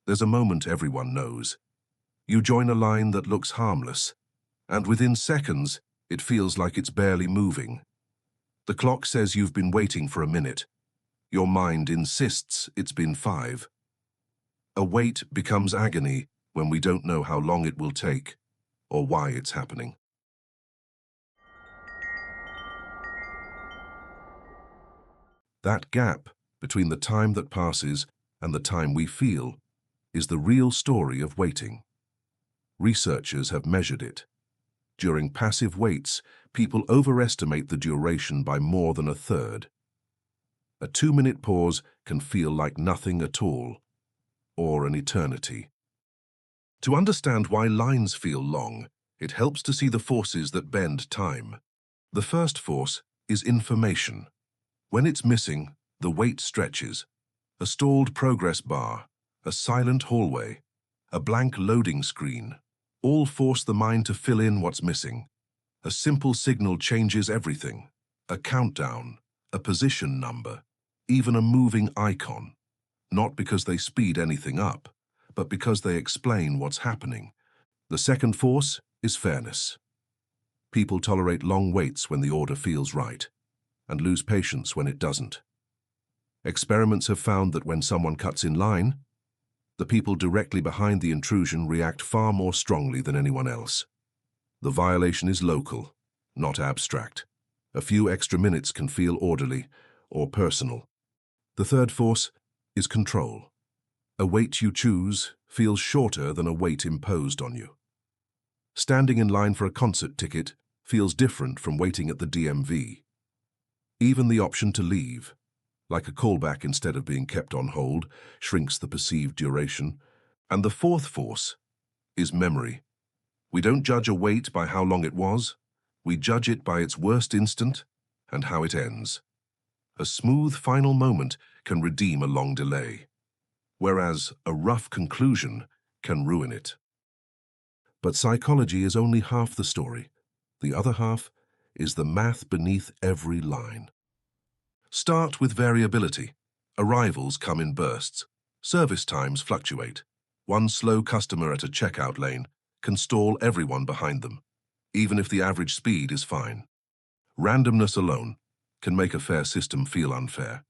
There's a moment everyone knows. You join a line that looks harmless, and within seconds, it feels like it's barely moving. The clock says you've been waiting for a minute. Your mind insists it's been 5. A wait becomes agony when we don't know how long it will take or why it's happening. That gap between the time that passes and the time we feel is the real story of waiting. Researchers have measured it. During passive waits, people overestimate the duration by more than a third. A 2-minute pause can feel like nothing at all, or an eternity. To understand why lines feel long, it helps to see the forces that bend time. The first force is information. When it's missing, the wait stretches. A stalled progress bar, a silent hallway, a blank loading screen, all force the mind to fill in what's missing. A simple signal changes everything. A countdown, a position number, even a moving icon. Not because they speed anything up, but because they explain what's happening. The second force is fairness. People tolerate long waits when the order feels right, and lose patience when it doesn't. Experiments have found that when someone cuts in line, the people directly behind the intrusion react far more strongly than anyone else. The violation is local, not abstract. A few extra minutes can feel orderly or personal. The third force is control. A wait you choose feels shorter than a wait imposed on you. Standing in line for a concert ticket feels different from waiting at the DMV. Even the option to leave, like a callback instead of being kept on hold, shrinks the perceived duration. And the fourth force is memory. We don't judge a wait by how long it was. We judge it by its worst instant and how it ends. A smooth final moment can redeem a long delay, whereas a rough conclusion can ruin it. But psychology is only half the story. The other half is the math beneath every line. Start with variability. Arrivals come in bursts. Service times fluctuate. One slow customer at a checkout lane can stall everyone behind them, even if the average speed is fine. Randomness alone can make a fair system feel unfair.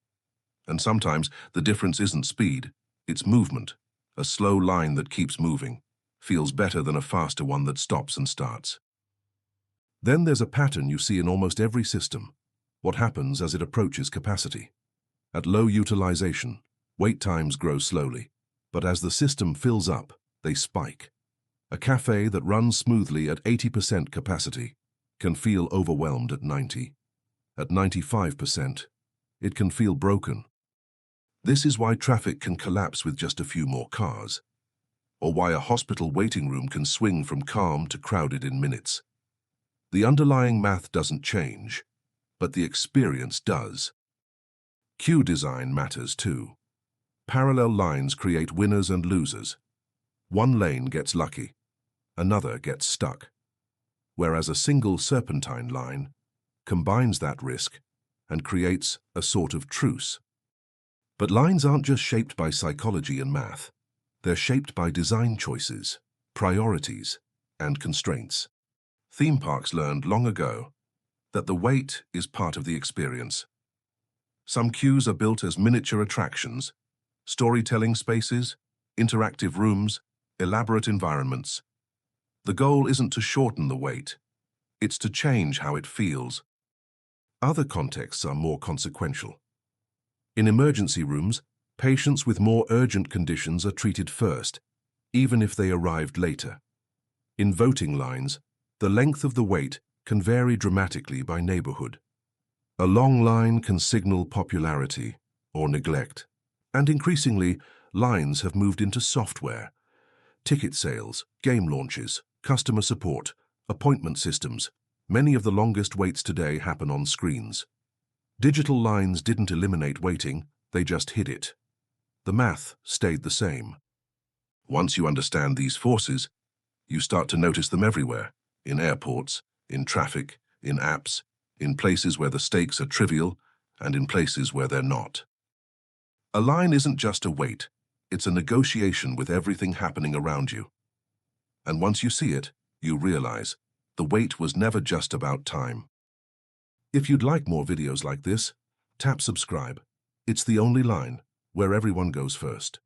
And sometimes the difference isn't speed, it's movement. A slow line that keeps moving feels better than a faster one that stops and starts. Then there's a pattern you see in almost every system. What happens as it approaches capacity? At low utilization, wait times grow slowly, but as the system fills up, they spike. A cafe that runs smoothly at 80% capacity can feel overwhelmed at 90. At 95%, it can feel broken. This is why traffic can collapse with just a few more cars, or why a hospital waiting room can swing from calm to crowded in minutes. The underlying math doesn't change, but the experience does. Queue design matters too. Parallel lines create winners and losers. One lane gets lucky, another gets stuck, whereas a single serpentine line combines that risk and creates a sort of truce. But lines aren't just shaped by psychology and math. They're shaped by design choices, priorities, and constraints. Theme parks learned long ago that the wait is part of the experience. Some queues are built as miniature attractions, storytelling spaces, interactive rooms, elaborate environments. The goal isn't to shorten the wait, it's to change how it feels. Other contexts are more consequential. In emergency rooms, patients with more urgent conditions are treated first, even if they arrived later. In voting lines, the length of the wait can vary dramatically by neighborhood. A long line can signal popularity or neglect, and increasingly, lines have moved into software. Ticket sales, game launches, customer support, appointment systems. Many of the longest waits today happen on screens. Digital lines didn't eliminate waiting, they just hid it. The math stayed the same. Once you understand these forces, you start to notice them everywhere, in airports, in traffic, in apps, in places where the stakes are trivial, and in places where they're not. A line isn't just a wait, It's a negotiation with everything happening around you. And once you see it, you realize the wait was never just about time. If you'd like more videos like this, tap subscribe. It's the only line where everyone goes first.